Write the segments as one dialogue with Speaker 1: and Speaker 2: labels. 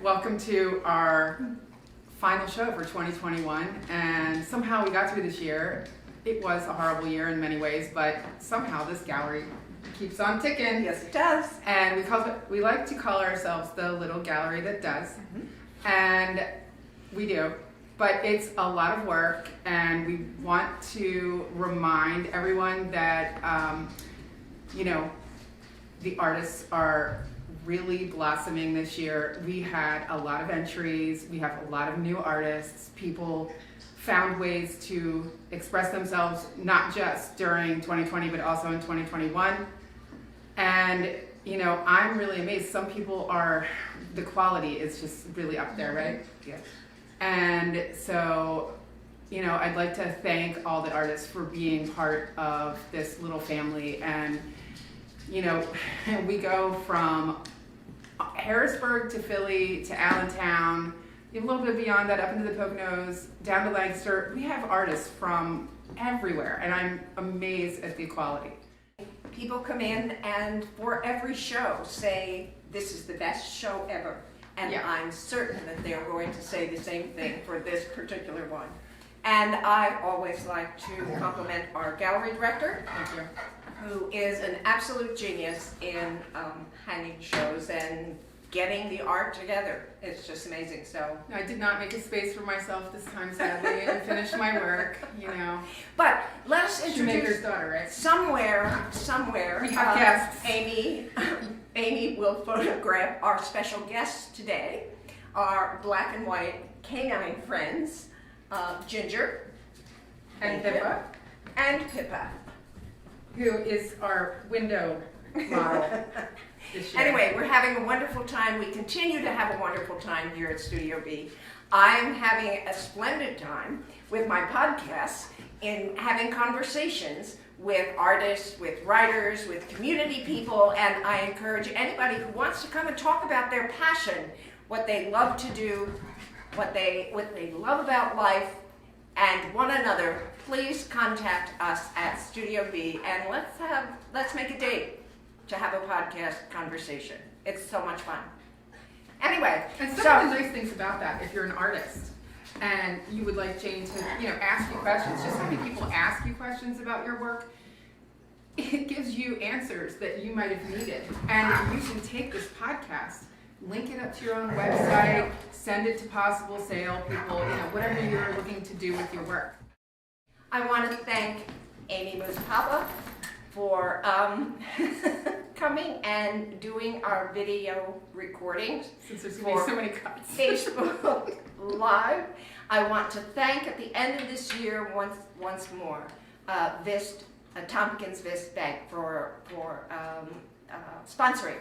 Speaker 1: Welcome to our final show for 2021, and somehow we got through this year. It was a horrible year in many ways, but somehow this gallery keeps on ticking.
Speaker 2: Yes, it does.
Speaker 1: And we like to call ourselves the little gallery that does, and we do. But it's a lot of work, and we want to remind everyone that, the artists are really blossoming this year. We had a lot of entries. We have a lot of new artists. People found ways to express themselves, not just during 2020, but also in 2021. And, I'm really amazed. Some people the quality is just really up there, right?
Speaker 2: Yes.
Speaker 1: And so, I'd like to thank all the artists for being part of this little family. And, we go from Harrisburg to Philly to Allentown, a little bit beyond that, up into the Poconos, down to Lancaster. We have artists from everywhere, and I'm amazed at the quality.
Speaker 2: People come in and for every show say, this is the best show ever. And
Speaker 1: Yeah.
Speaker 2: I'm certain that they're going to say the same thing for this particular one. And I always like to compliment our gallery director,
Speaker 1: Thank you.
Speaker 2: who is an absolute genius in hanging shows and getting the art together. It's just amazing. So,
Speaker 1: I did not make a space for myself this time, sadly, and finish my work,
Speaker 2: but let us
Speaker 1: Shoemaker's
Speaker 2: introduce
Speaker 1: daughter, right?
Speaker 2: somewhere.
Speaker 1: We have guests.
Speaker 2: Amy will photograph our special guests today, our black and white canine friends, Ginger
Speaker 1: And
Speaker 2: Thank you.
Speaker 1: Pippa,
Speaker 2: and Pippa.
Speaker 1: who is our window model this year.
Speaker 2: Anyway, we're having a wonderful time. We continue to have a wonderful time here at Studio B. I'm having a splendid time with my podcasts in having conversations with artists, with writers, with community people, and I encourage anybody who wants to come and talk about their passion, what they love to do, what they love about life and one another, please contact us at Studio B and let's make a date to have a podcast conversation. It's so much fun. Anyway,
Speaker 1: And some of the nice things about that, if you're an artist and you would like Jane to, ask you questions, just having people ask you questions about your work, it gives you answers that you might have needed. And you can take this podcast, link it up to your own website, send it to possible sale people, whatever you're looking to do with your work.
Speaker 2: I want to thank Amy Moose-Papa for coming and doing our video recordings
Speaker 1: Since there's going to
Speaker 2: for
Speaker 1: be so many cuts.
Speaker 2: Facebook Live. I want to thank at the end of this year once more Tompkins Vist Bank for sponsoring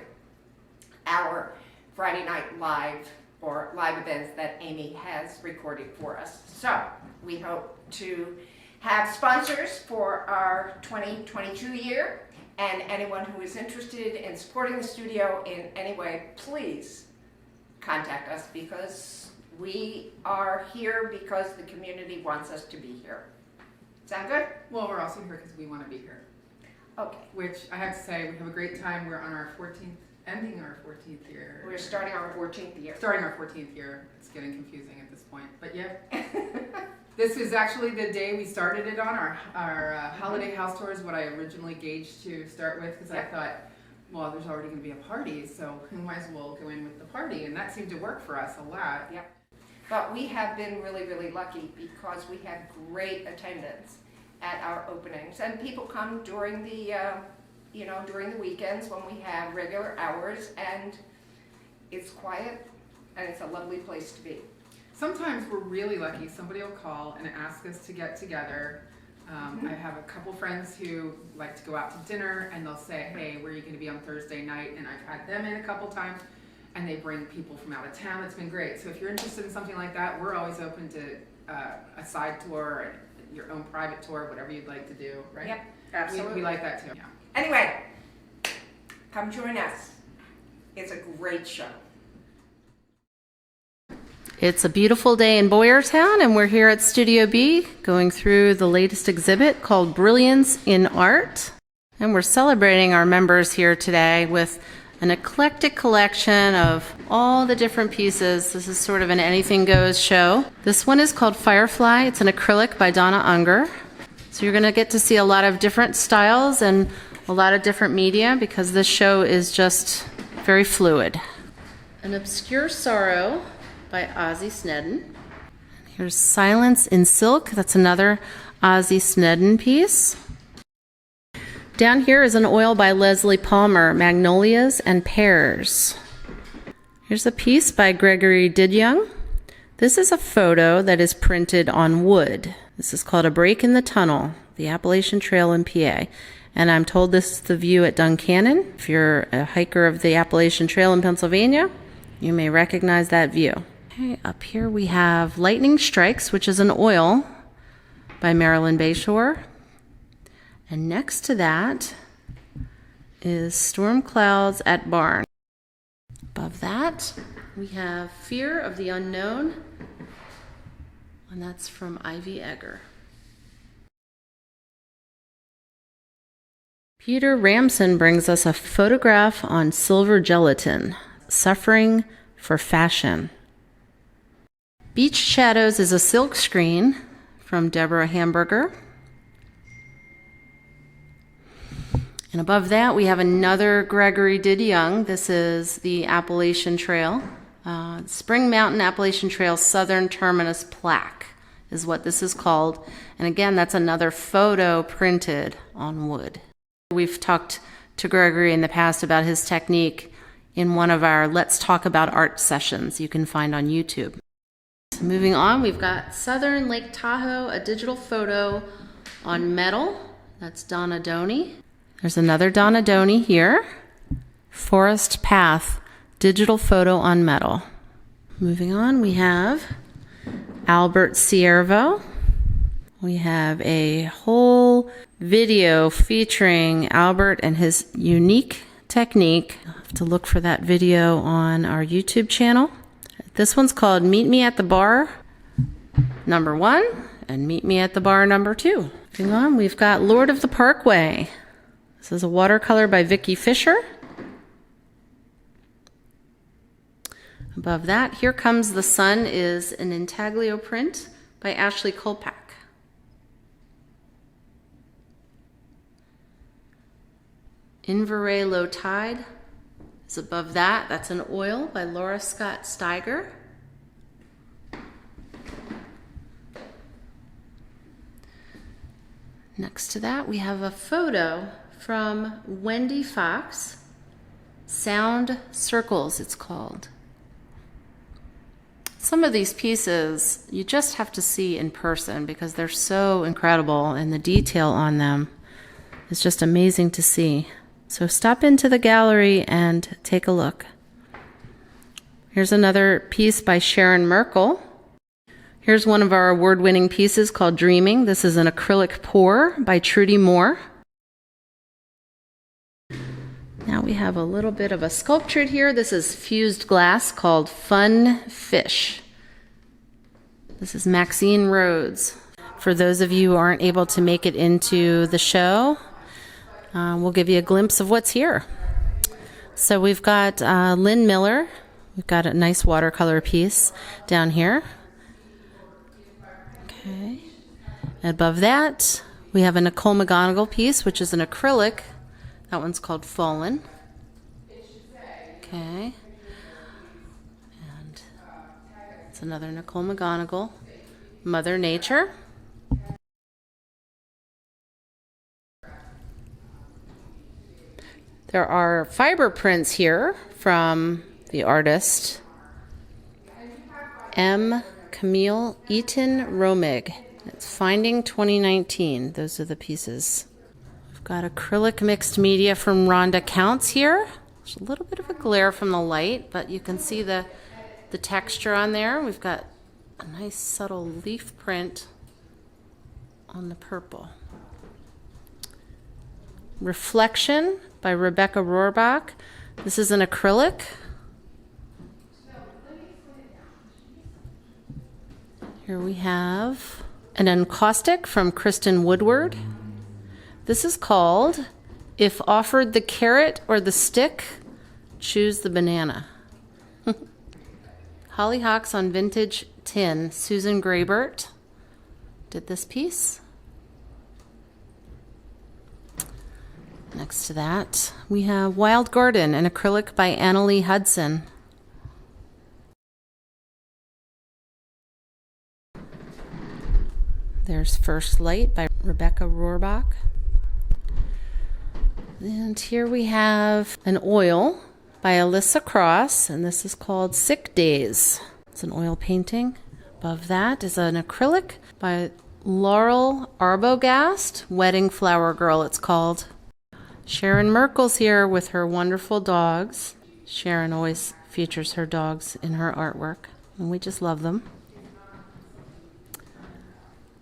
Speaker 2: our Friday Night Live or live events that Amy has recorded for us. So we hope to have sponsors for our 2022 year, and anyone who is interested in supporting the studio in any way, please contact us, because we are here because the community wants us to be here. Sound good?
Speaker 1: Well, we're also here because we want to be here.
Speaker 2: Okay.
Speaker 1: Which I have to say, we have a great time. We're on our 14th, ending our 14th year.
Speaker 2: We're starting our 14th year.
Speaker 1: Starting our 14th year. It's getting confusing at this point, but yeah. This is actually the day we started it on. Our holiday house tour is what I originally gauged to start with, because I thought, well, there's already going to be a party, so we might as well go in with the party, and that seemed to work for us a lot.
Speaker 2: Yep. But we have been really, really lucky because we have great attendance at our openings, and people come during the during the weekends when we have regular hours, and it's quiet and it's a lovely place to be.
Speaker 1: Sometimes we're really lucky. Somebody will call and ask us to get together. I have a couple friends who like to go out to dinner, and they'll say, hey, where are you going to be on Thursday night? And I've had them in a couple times, and they bring people from out of town. It's been great. So if you're interested in something like that, we're always open to a side tour, your own private tour, whatever you'd like to do, right?
Speaker 2: Yep, absolutely.
Speaker 1: We like that too. Yeah.
Speaker 2: Anyway, come join us. It's a great show.
Speaker 3: It's a beautiful day in Boyertown, and we're here at Studio B going through the latest exhibit called Brilliance in Art. And we're celebrating our members here today with an eclectic collection of all the different pieces. This is sort of an anything goes show. This one is called Firefly. It's an acrylic by Donna Unger. So you're going to get to see a lot of different styles and a lot of different media because this show is just very fluid. An Obscure Sorrow by Ozzie Snedden. Here's Silence in Silk. That's another Ozzie Snedden piece. Down here is an oil by Leslie Palmer, Magnolias and Pears. Here's a piece by Gregory Didyoung. This is a photo that is printed on wood. This is called A Break in the Tunnel, the Appalachian Trail in PA. And I'm told this is the view at Duncannon. If you're a hiker of the Appalachian Trail in Pennsylvania, you may recognize that view. Okay, up here we have Lightning Strikes, which is an oil by Marilyn Bayshore. And next to that is Storm Clouds at Barn. Above that, we have Fear of the Unknown, and that's from Ivy Egger. Peter Ramson brings us a photograph on silver gelatin, Suffering for Fashion. Beach Shadows is a silk screen from Deborah Hamburger. And above that, we have another Gregory Didyoung. This is the Appalachian Trail. Spring Mountain Appalachian Trail Southern Terminus Plaque is what this is called. And again, that's another photo printed on wood. We've talked to Gregory in the past about his technique in one of our Let's Talk About Art sessions you can find on YouTube. So moving on, we've got Southern Lake Tahoe, a digital photo on metal. That's Donna Doney. There's another Donna Doney here. Forest Path, digital photo on metal. Moving on, we have Albert Ciervo. We have a whole video featuring Albert and his unique technique. I'll have to look for that video on our YouTube channel. This one's called Meet Me at the Bar #1 and Meet Me at the Bar #2. Moving on, we've got Lord of the Parkway. This is a watercolor by Vicki Fisher. Above that, Here Comes the Sun is an intaglio print by Ashley Kolpak. Inverray Low Tide is above that. That's an oil by Laura Scott Steiger. Next to that, we have a photo from Wendy Fox. Sound Circles, it's called. Some of these pieces you just have to see in person because they're so incredible and the detail on them is just amazing to see. So stop into the gallery and take a look. Here's another piece by Sharon Merkel. Here's one of our award-winning pieces called Dreaming. This is an acrylic pour by Trudy Moore. Now we have a little bit of a sculpture here. This is fused glass called Fun Fish. This is Maxine Rhodes. For those of you who aren't able to make it into the show, we'll give you a glimpse of what's here. So we've got Lynn Miller. We've got a nice watercolor piece down here. Okay. Above that, we have a Nicole McGonigal piece, which is an acrylic. That one's called Fallen. Okay. And it's another Nicole McGonigal. Mother Nature. There are fiber prints here from the artist M. Camille Eaton Romig. It's Finding 2019. Those are the pieces. We've got acrylic mixed media from Rhonda Counts here. There's a little bit of a glare from the light, but you can see the texture on there. We've got a nice subtle leaf print on the purple. Reflection by Rebecca Rohrbach. This is an acrylic. Here we have an encaustic from Kristen Woodward. This is called If Offered the Carrot or the Stick, Choose the banana. Hollyhocks on Vintage Tin. Susan Graybert did this piece. Next to that, we have Wild Garden, an acrylic by Annalee Hudson. There's First Light by Rebecca Rohrbach. And here we have an oil by Alyssa Cross, and this is called Sick Days. It's an oil painting. Above that is an acrylic by Laurel Arbogast, Wedding Flower Girl it's called. Sharon Merkel's here with her wonderful dogs. Sharon always features her dogs in her artwork, and we just love them.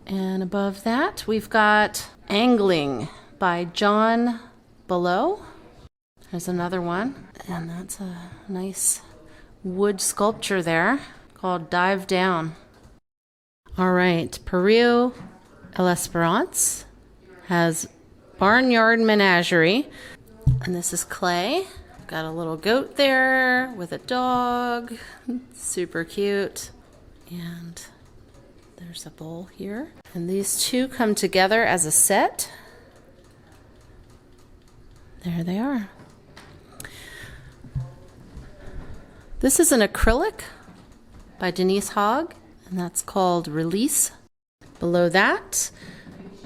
Speaker 3: And above that, we've got Angling by John Below. There's another one, and that's a nice wood sculpture there called Dive Down. All right, Perio L'Esperance has Barnyard Menagerie, and this is clay. Got a little goat there with a dog, super cute, and there's a bowl here. And these two come together as a set. There they are. This is an acrylic by Denise Hogg, and that's called Release. Below that,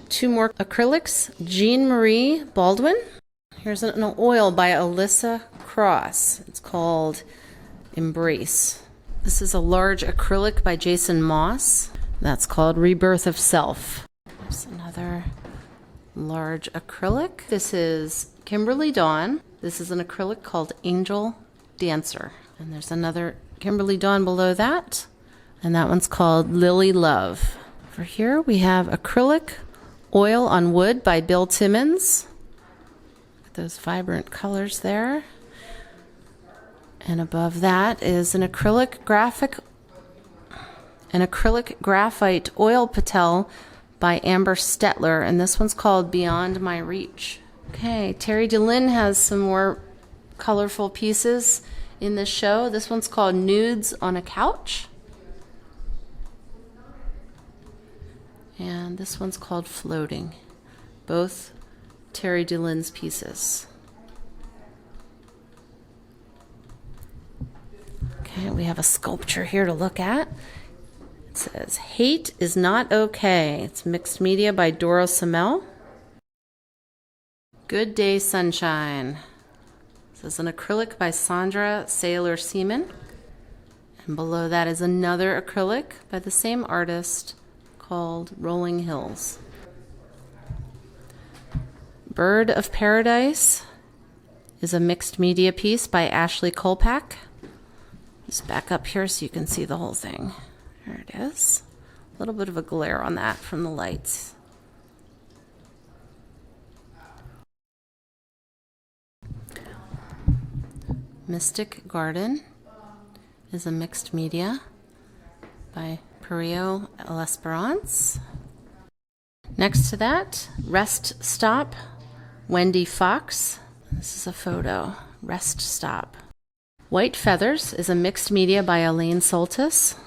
Speaker 3: two more acrylics, Jean Marie Baldwin. Here's an oil by Alyssa Cross. It's called Embrace. This is a large acrylic by Jason Moss. That's called Rebirth of Self. There's another large acrylic. This is Kimberly Dawn. This is an acrylic called Angel Dancer. And there's another Kimberly Dawn below that, and that one's called Lily Love. For here we have acrylic oil on wood by Bill Timmons. Look at those vibrant colors there. And above that is an acrylic graphite oil patel by Amber Stetler, and this one's called Beyond My Reach. Okay, Terry DeLynn has some more colorful pieces in this show. This one's called Nudes on a Couch. And this one's called Floating. Both Terry DeLynn's pieces. Okay, we have a sculpture here to look at. It says, Hate is Not Okay. It's mixed media by Doro Samel. Good Day Sunshine. This is an acrylic by Sandra Saylor Seaman. And below that is another acrylic by the same artist called Rolling Hills. Bird of Paradise is a mixed media piece by Ashley Kolpak. Just back up here so you can see the whole thing. There it is. A little bit of a glare on that from the lights. Mystic Garden is a mixed media by Perio L'Esperance. Next to that, Rest Stop, Wendy Fox. This is a photo, Rest Stop. White Feathers is a mixed media by Elaine Soltis.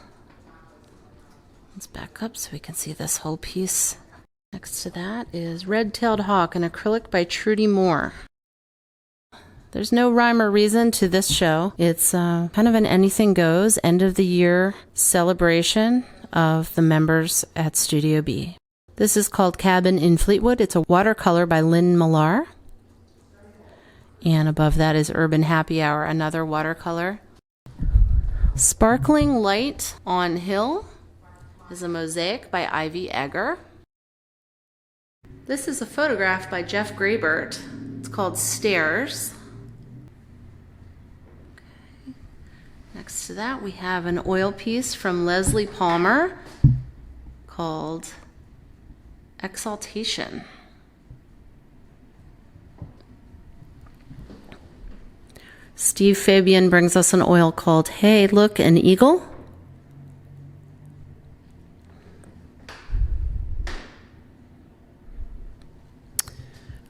Speaker 3: Let's back up so we can see this whole piece. Next to that is Red-Tailed Hawk, an acrylic by Trudy Moore. There's no rhyme or reason to this show. It's kind of an anything goes, end of the year celebration of the members at Studio B. This is called Cabin in Fleetwood. It's a watercolor by Lynn Millar. And above that is Urban Happy Hour, another watercolor. Sparkling Light on Hill is a mosaic by Ivy Egger. This is a photograph by Jeff Graybert. It's called Stairs. Next to that, we have an oil piece from Leslie Palmer called Exaltation. Steve Fabian brings us an oil called Hey, Look, an Eagle.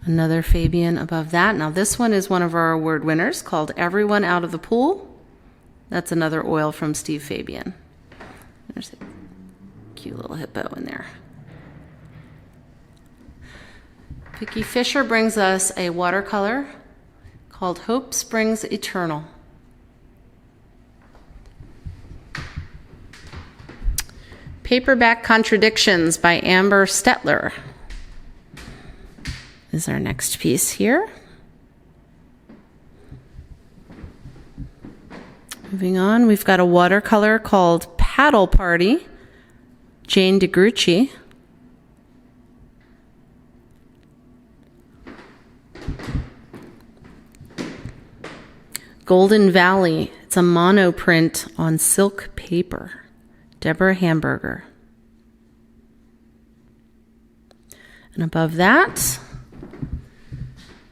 Speaker 3: Another Fabian above that. Now this one is one of our award winners called Everyone Out of the Pool. That's another oil from Steve Fabian. There's a cute little hippo in there. Vicki Fisher brings us a watercolor called Hope Springs Eternal. Paperback Contradictions by Amber Stetler is our next piece here. Moving on, we've got a watercolor called Paddle Party, Jane DeGrucci. Golden Valley, it's a monoprint on silk paper, Deborah Hamburger. And above that,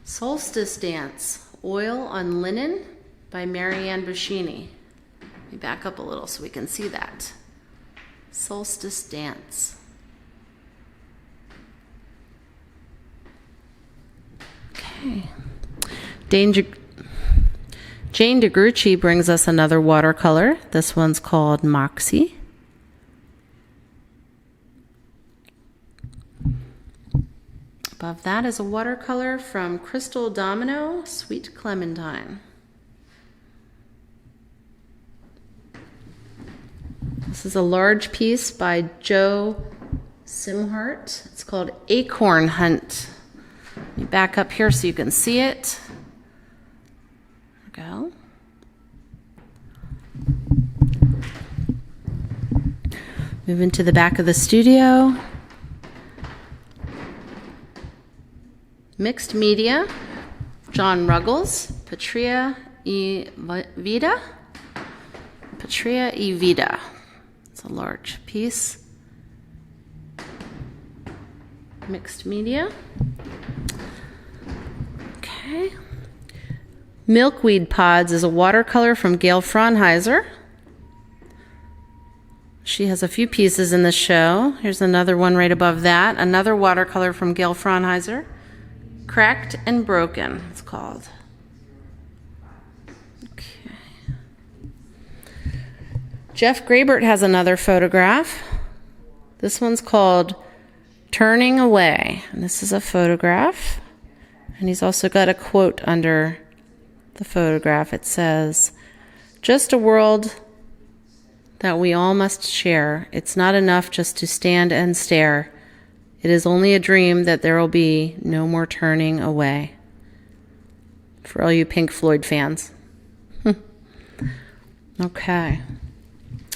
Speaker 3: Solstice Dance, Oil on Linen by Marianne Buscini. Let me back up a little so we can see that. Solstice Dance. Okay. Jane DeGrucci brings us another watercolor. This one's called Moxie. Above that is a watercolor from Crystal Domino, Sweet Clementine. This is a large piece by Joe Simhart. It's called Acorn Hunt. Let me back up here so you can see it. There we go. Move into the back of the studio. Mixed Media, John Ruggles, Patria e Vida. Patria e Vida. It's a large piece. Mixed Media. Okay. Milkweed Pods is a watercolor from Gail Fraunheiser. She has a few pieces in the show. Here's another one right above that. Another watercolor from Gail Fraunheiser. Cracked and Broken, it's called. Okay. Jeff Grabert has another photograph. This one's called Turning Away. And this is a photograph. And he's also got a quote under the photograph. It says, "Just a world that we all must share. It's not enough just to stand and stare. It is only a dream that there will be no more turning away." For all you Pink Floyd fans. Okay.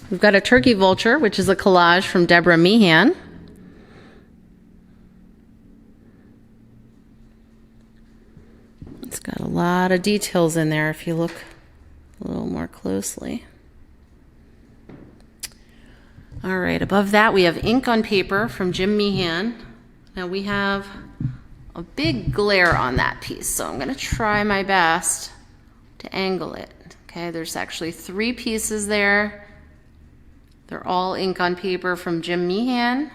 Speaker 3: We've got a turkey vulture, which is a collage from Deborah Meehan. It's got a lot of details in there if you look a little more closely. All right, above that we have Ink on Paper from Jim Meehan. Now we have a big glare on that piece, so I'm going to try my best to angle it. Okay, there's actually 3 pieces there. They're all Ink on Paper from Jim Meehan.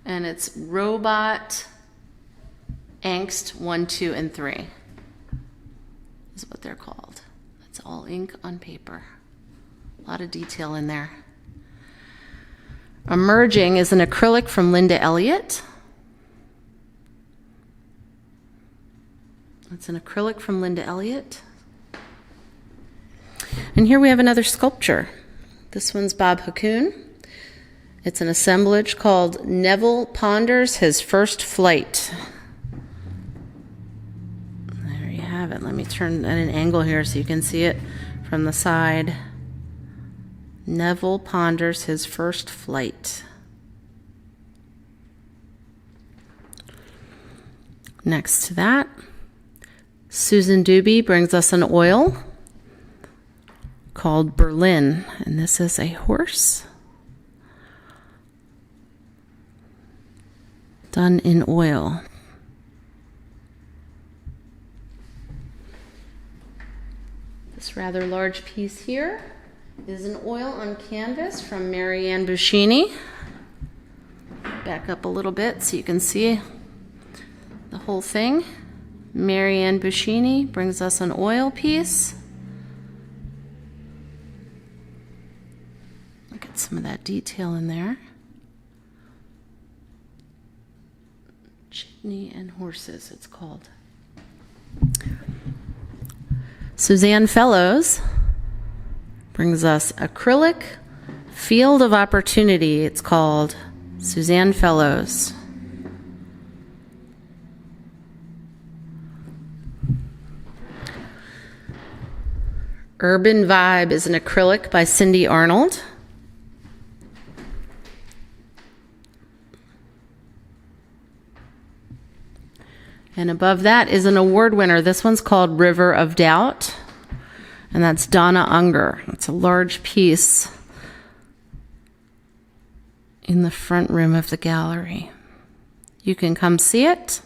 Speaker 3: And it's Robot Angst 1, 2, and 3 is what they're called. It's all ink on paper. A lot of detail in there. Emerging is an acrylic from Linda Elliott. It's an acrylic from Linda Elliott. And here we have another sculpture. This one's Bob Hakoon. It's an assemblage called Neville Ponders His First Flight. There you have it. Let me turn at an angle here so you can see it from the side. Neville ponders his first flight. Next to that, Susan Doobie brings us an oil called Berlin, and this is a horse done in oil. This rather large piece here is an oil on canvas from Marianne Buscini. Back up a little bit so you can see the whole thing. Marianne Buschini brings us an oil piece. Look at some of that detail in there. Chitney and Horses, it's called. Suzanne Fellows brings us acrylic Field of Opportunity, it's called. Suzanne Fellows. Urban Vibe is an acrylic by Cindy Arnold. And above that is an award winner. This one's called River of Doubt, and that's Donna Unger. It's a large piece in the front room of the gallery. You can come see it.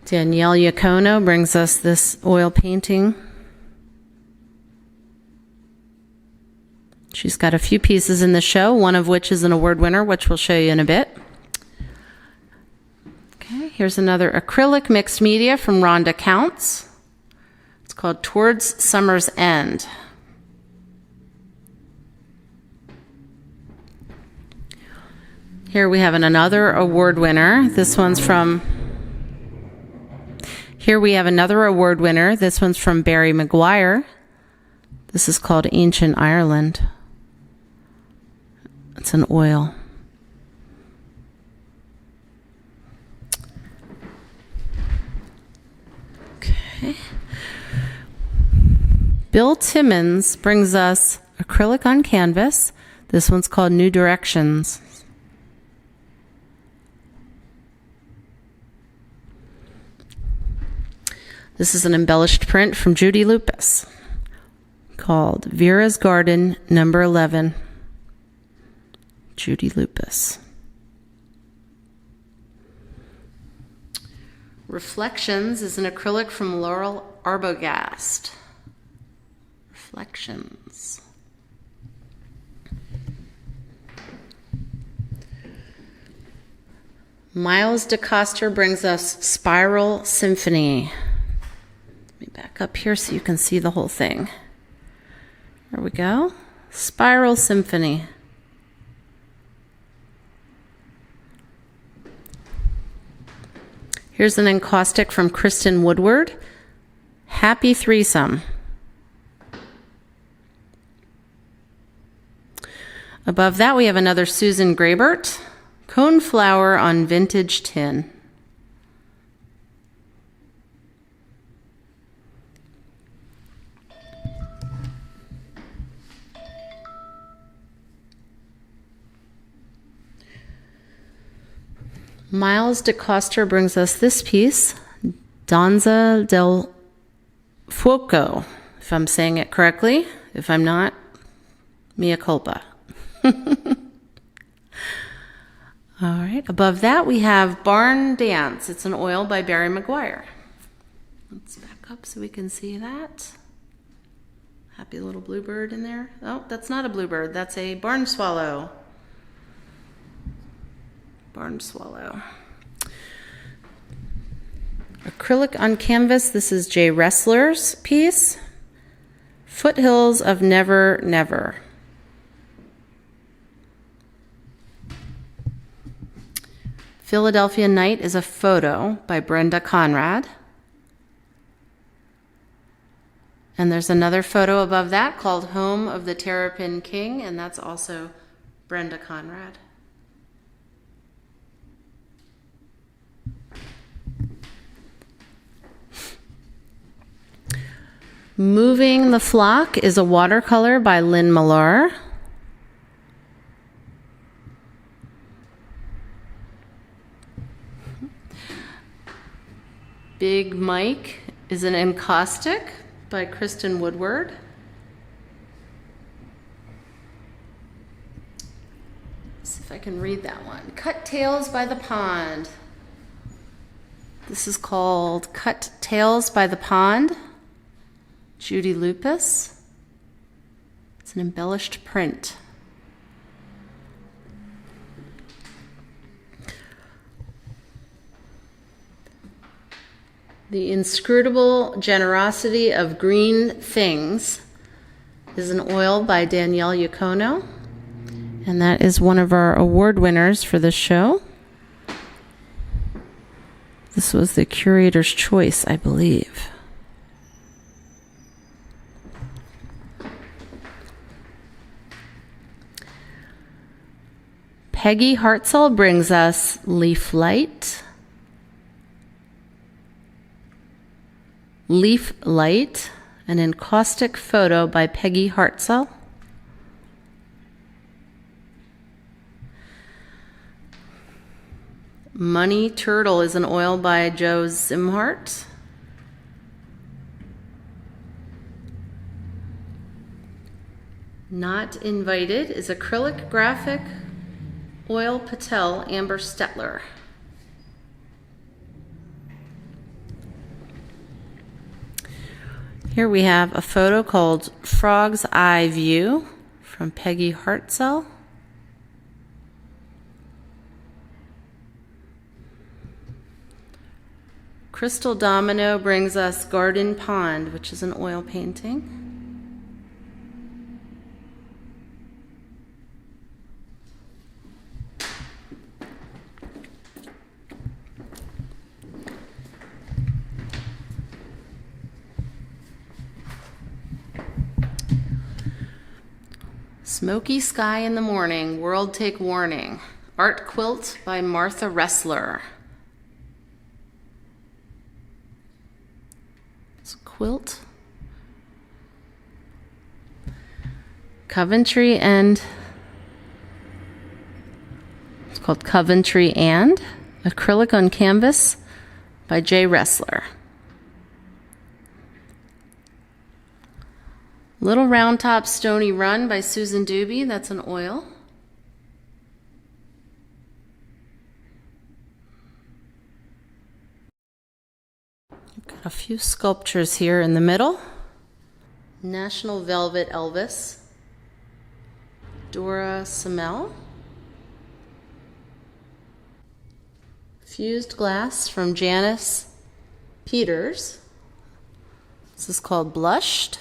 Speaker 3: Danielle Iacono brings us this oil painting. She's got a few pieces in the show, one of which is an award winner, which we'll show you in a bit. Okay, here's another acrylic mixed media from Rhonda Counts. It's called Towards Summer's End. Here we have another award winner. This one's from... Here we have another award winner. This one's from Barry McGuire. This is called Ancient Ireland. It's an oil. Okay. Bill Timmons brings us acrylic on canvas. This one's called New Directions. This is an embellished print from Judy Lupus called Vera's Garden, number 11. Judy Lupus. Reflections is an acrylic from Laurel Arbogast. Reflections. Miles DeCoster brings us Spiral Symphony. Let me back up here so you can see the whole thing. There we go. Spiral Symphony. Here's an encaustic from Kristen Woodward. Happy Threesome. Above that we have another Susan Graybert. Coneflower on vintage tin. Miles DeCoster brings us this piece, Danza del Fuoco, if I'm saying it correctly. If I'm not, mea culpa. All right, above that we have Barn Dance. It's an oil by Barry McGuire. Let's back up so we can see that. Happy little bluebird in there. Oh, that's not a bluebird, that's a barn swallow. Barn swallow. Acrylic on canvas, this is Jay Ressler's piece. Foothills of Never Never. Philadelphia Night is a photo by Brenda Conrad. And there's another photo above that called Home of the Terrapin King, and that's also Brenda Conrad. Moving the Flock is a watercolor by Lynn Millar. Big Mike is an encaustic by Kristen Woodward. Let's see if I can read that one. Cut Tails by the Pond. This is called Cut Tails by the Pond. Judy Lupus. It's an embellished print. The Inscrutable Generosity of Green Things is an oil by Danielle Iacono, and that is one of our award winners for this show. This was the curator's choice, I believe. Peggy Hartzell brings us Leaf Light. Leaf Light, an encaustic photo by Peggy Hartzell. Money Turtle is an oil by Joe Zimhart. Not Invited is acrylic graphic oil Patel Amber Stetler. Here we have a photo called Frog's Eye View from Peggy Hartzell. Crystal Domino brings us Garden Pond, which is an oil painting. Smoky Sky in the Morning, World Take Warning. Art Quilt by Martha Ressler. It's a quilt. Coventry and, it's called Coventry and, acrylic on canvas by Jay Ressler. Little Round Top Stony Run by Susan Doobie, that's an oil. We've got a few sculptures here in the middle. National Velvet Elvis, Dora Samel. Fused Glass from Janice Peters. This is called Blushed.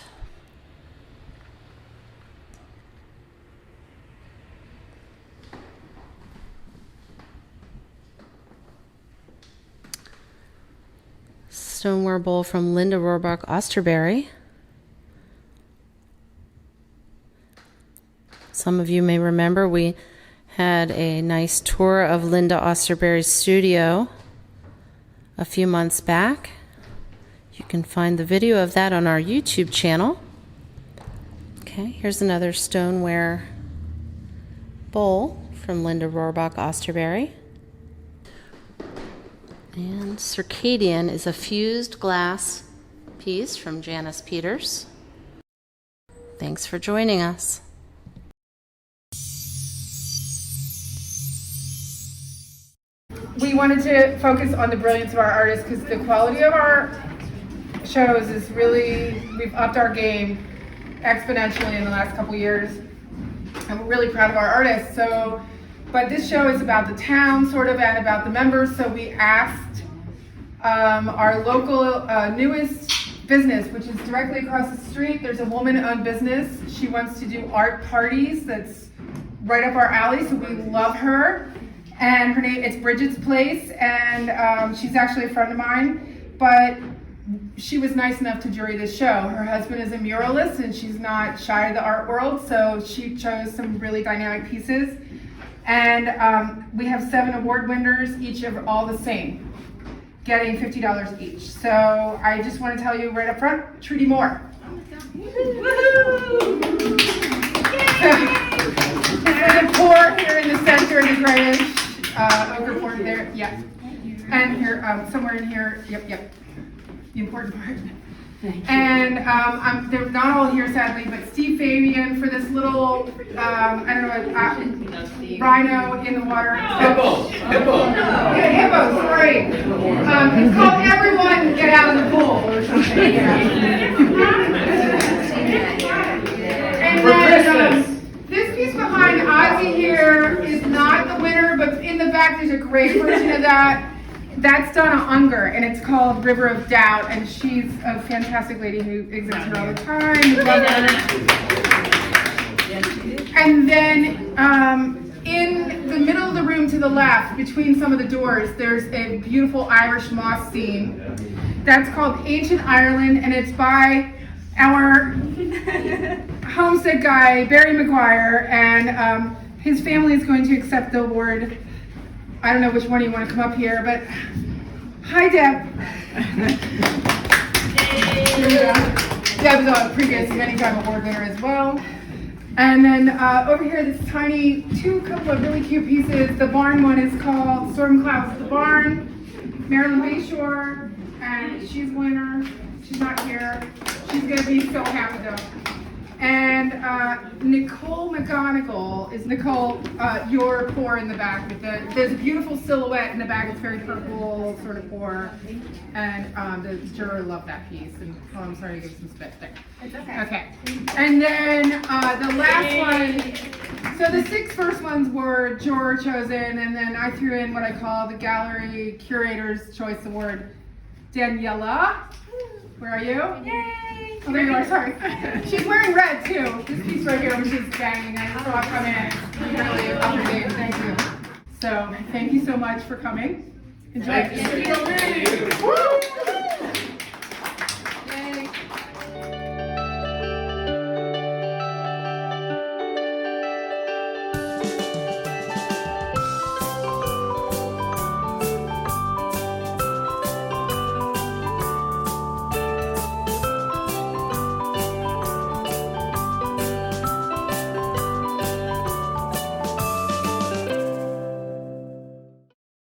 Speaker 3: Stoneware bowl from Linda Rohrbach Osterberry. Some of you may remember we had a nice tour of Linda Osterberry's studio a few months back. You can find the video of that on our YouTube channel. Okay, here's another stoneware bowl from Linda Rohrbach Osterberry. And Circadian is a fused glass piece from Janice Peters. Thanks for joining us.
Speaker 1: We wanted to focus on the brilliance of our artists because the quality of our shows is really, we've upped our game exponentially in the last couple years, and we're really proud of our artists. So, but this show is about the town sort of and about the members, so we asked our local newest business, which is directly across the street. There's a woman-owned business. She wants to do art parties. That's right up our alley, so we love her. And her name, it's Bridget's Place, and she's actually a friend of mine, but she was nice enough to jury this show. Her husband is a muralist, and she's not shy of the art world, so she chose some really dynamic pieces. And we have 7 award winners, each of all the same, getting $50 each. So I just want to tell you right up front, Trudy Moore. And the pour here in the center in the grayish, ochre pour there, yeah. And here, somewhere in here, yep. The important part, And they're not all here sadly, but Steve Fabian for this little, I don't know, rhino in the water.
Speaker 4: Hippo.
Speaker 1: Yeah, hippo, sorry. It's called Everyone Get Out of the Pool or something. And then this piece behind Ozzy here is not the winner, but in the back there's a great version of that. That's Donna Unger, and it's called River of Doubt, and she's a fantastic lady who exhibits her all the time. We love her. And then in the middle of the room to the left, between some of the doors, there's a beautiful Irish moss scene. That's called Ancient Ireland, and it's by our homestead guy, Barry McGuire, and his family is going to accept the award. I don't know which one you want to come up here, but hi, Deb. Deb's a previous many-time award winner as well. And then over here, this tiny couple of really cute pieces. The barn one is called Storm Clouds at the Barn. Marilyn Bayshore, and she's winner. She's not here. She's gonna be so happy though. And Nicole McGonigal is Nicole, your pour in the back. There's a beautiful silhouette in the back. It's very purple, sort of pour. And the juror loved that piece. And oh, I'm sorry to give some spit there.
Speaker 5: It's okay.
Speaker 1: Okay. And then the last one. So the 6 first ones were juror chosen, and then I threw in what I call the gallery curator's choice award. Daniela, where are you?
Speaker 5: Yay!
Speaker 1: Oh, there you are, sorry. She's wearing red too. This piece right here, which is banging. I saw it come in. Really up her game. Thank you. So, thank you so much for coming. Enjoy.
Speaker 4: Thank you.
Speaker 1: Woo!